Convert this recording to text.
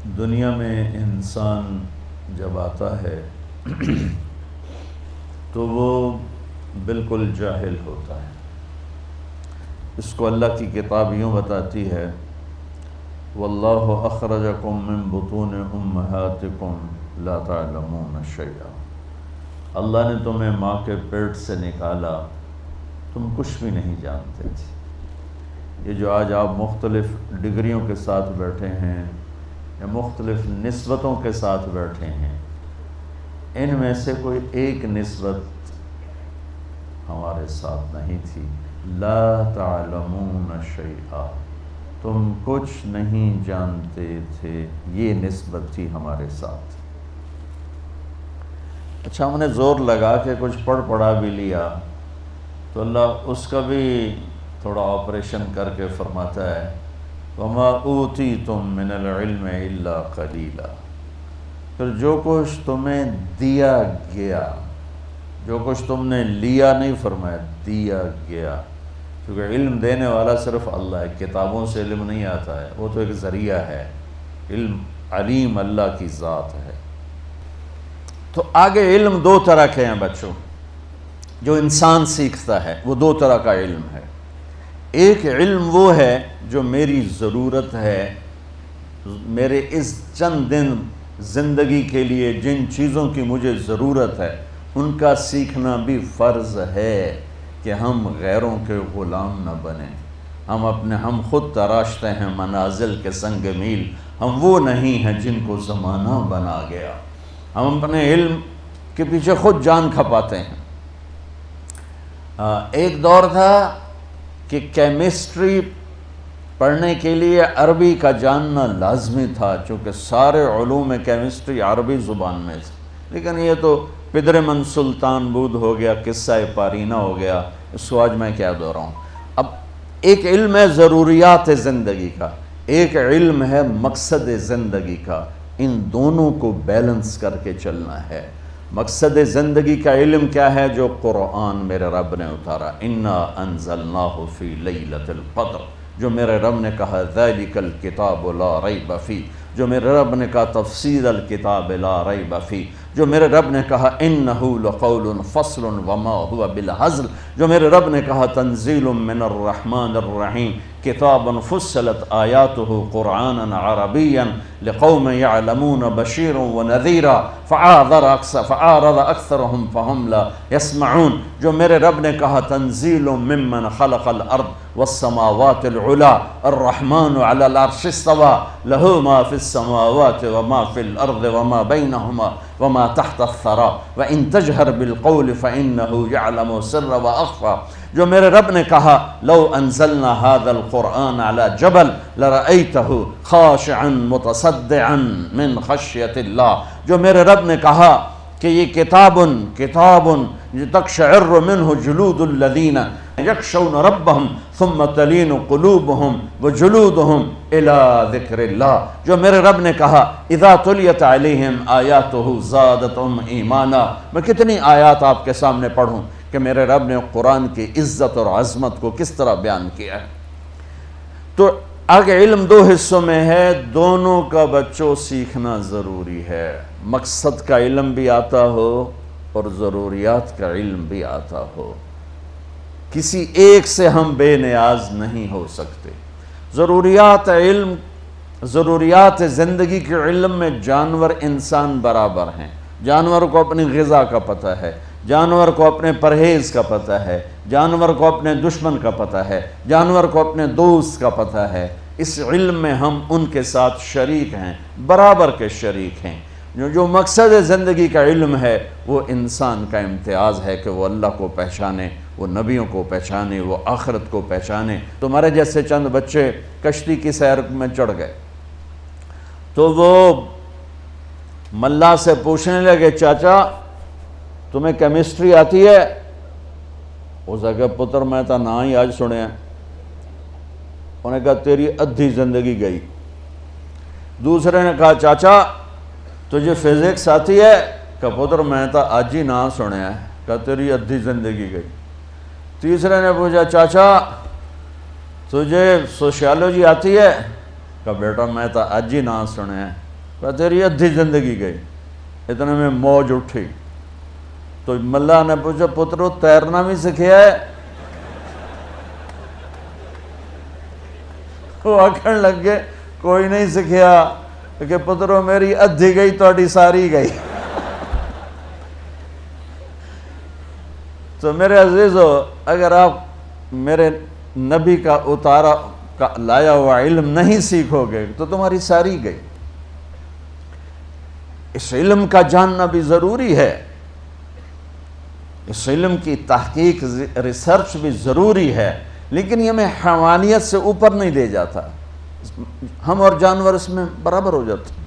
دنیا میں انسان جب آتا ہے تو وہ بالکل جاہل ہوتا ہے۔ اس کو اللہ کی کتاب یوں بتاتی ہے، واللہ اخرجکم من بطون امہاتکم لا تعلمون شیئا۔ اللہ نے تمہیں ماں کے پیٹ سے نکالا، تم کچھ بھی نہیں جانتے تھے۔ یہ جو آج آپ مختلف ڈگریوں کے ساتھ بیٹھے ہیں یا مختلف نسبتوں کے ساتھ بیٹھے ہیں، ان میں سے کوئی ایک نسبت ہمارے ساتھ نہیں تھی۔ لا تعلمون شیئا، تم کچھ نہیں جانتے تھے، یہ نسبت تھی ہمارے ساتھ۔ اچھا، ہم نے زور لگا کے کچھ پڑھا بھی لیا تو اللہ اس کا بھی تھوڑا آپریشن کر کے فرماتا ہے، وَمَا أُوتِيتُم مِّنَ الْعِلْمِ إِلَّا قَلِيلًا۔ پھر جو کچھ تمہیں دیا گیا، جو کچھ تم نے لیا نہیں فرمایا، دیا گیا، کیونکہ علم دینے والا صرف اللہ ہے، کتابوں سے علم نہیں آتا ہے، وہ تو ایک ذریعہ ہے۔ علم علیم اللہ کی ذات ہے۔ تو آگے علم دو طرح کے ہیں بچوں، جو انسان سیکھتا ہے وہ دو طرح کا علم ہے۔ ایک علم وہ ہے جو میری ضرورت ہے، میرے اس چند دن زندگی کے لیے جن چیزوں کی مجھے ضرورت ہے ان کا سیکھنا بھی فرض ہے کہ ہم غیروں کے غلام نہ بنیں۔ ہم خود تراشتے ہیں منازل کے سنگ میل، ہم وہ نہیں ہیں جن کو زمانہ بنا گیا۔ ہم اپنے علم کے پیچھے خود جان کھپاتے ہیں۔ ایک دور تھا کہ کیمسٹری پڑھنے کے لیے عربی کا جاننا لازمی تھا، چونکہ سارے علوم کیمسٹری عربی زبان میں تھے، لیکن یہ تو پدر من سلطان بود ہو گیا، قصہ پارینہ ہو گیا، اس کو آج میں کیا دہراؤں۔ اب ایک علم ہے ضروریات زندگی کا، ایک علم ہے مقصد زندگی کا، ان دونوں کو بیلنس کر کے چلنا ہے۔ مقصد زندگی کا علم کیا ہے؟ جو قرآن میرے رب نے اتارا، انا انزلناہ فی لیلۃ القدر، جو میرے رب نے کہا ذالک الکتاب لا ریب فیہ، جو میرے رب نے کہا تفسیر الکتاب لا ریب فیہ، جو میرے رب نے کہا انہ لقول فصل وما هو بالہزل، جو میرے رب نے کہا تنزیل من الرحمن الرحیم، کتاب فصلت آیاتہ قرآنا عربیا لقوم یعلمون بشیرا ونذیرا فأعرض اکثرهم فهم لا یسمعون، جو میرے رب نے کہا تنزیل ممن خلق الارض والسماوات العلا الرحمن على العرش استوى له ما في السماوات وما في الارض وما بينهما وما تحت الثرى وان تجهر بالقول فانه يعلم السر واخفى، جو میرے رب نے کہا لو انزلنا هذا القرآن على جبل لرأيته خاشعا متصدعا من خشیة اللہ، جو میرے رب نے کہا کہ یہ کتاب تقشعر منه جلود الذین یخشون ربهم ثم تلین قلوبهم وجلودهم الى ذکر اللہ، جو میرے رب نے کہا اذا تلیت علیہم آیاتہ زادتہم ایمانا۔ میں کتنی آیات آپ کے سامنے پڑھوں کہ میرے رب نے قرآن کی عزت اور عظمت کو کس طرح بیان کیا ہے۔ تو آگے علم دو حصوں میں ہے، دونوں کا بچوں سیکھنا ضروری ہے۔ مقصد کا علم بھی آتا ہو اور ضروریات کا علم بھی آتا ہو، کسی ایک سے ہم بے نیاز نہیں ہو سکتے۔ ضروریات زندگی کے علم میں جانور انسان برابر ہیں۔ جانور کو اپنی غذا کا پتہ ہے، جانور کو اپنے پرہیز کا پتہ ہے، جانور کو اپنے دشمن کا پتہ ہے، جانور کو اپنے دوست کا پتہ ہے۔ اس علم میں ہم ان کے ساتھ شریک ہیں، برابر کے شریک ہیں۔ جو مقصد زندگی کا علم ہے وہ انسان کا امتیاز ہے کہ وہ اللہ کو پہچانے، وہ نبیوں کو پہچانے، وہ آخرت کو پہچانے۔ تمہارے جیسے چند بچے کشتی کی سیر میں چڑھ گئے تو وہ ملا سے پوچھنے لگے، چاچا تمہیں کیمسٹری آتی ہے؟ اس نے کہا پتر میں تو نہ ہی آج سنیا۔ انہوں نے کہا تیری ادھی زندگی گئی۔ دوسرے نے کہا چاچا تجھے فزکس آتی ہے؟ کہا پتر میں تو آج ہی نہ سنیا ہے۔ کہا تیری ادھی زندگی گئی۔ تیسرے نے پوچھا چاچا تجھے سوشیالوجی آتی ہے؟ کہا بیٹا میں تو آج ہی نہ سنیا ہے۔ تیری ادھی زندگی گئی، اتنے میں موج اٹھی۔ تو ملا نے پوچھا پترو تیرنا بھی سکھیا ہے؟ وہ آکھن لگ گئے کوئی نہیں سکھیا، کہ پترو میری ادھی گئی تہاڈی ساری گئی۔ تو میرے عزیزو، اگر آپ میرے نبی کا اتارا کا لایا ہوا علم نہیں سیکھو گے تو تمہاری ساری گئی۔ اس علم کا جاننا بھی ضروری ہے، اس علم کی تحقیق ریسرچ بھی ضروری ہے، لیکن یہ میں حیوانیت سے اوپر نہیں لے جاتا، ہم اور جانور اس میں برابر ہو جاتے۔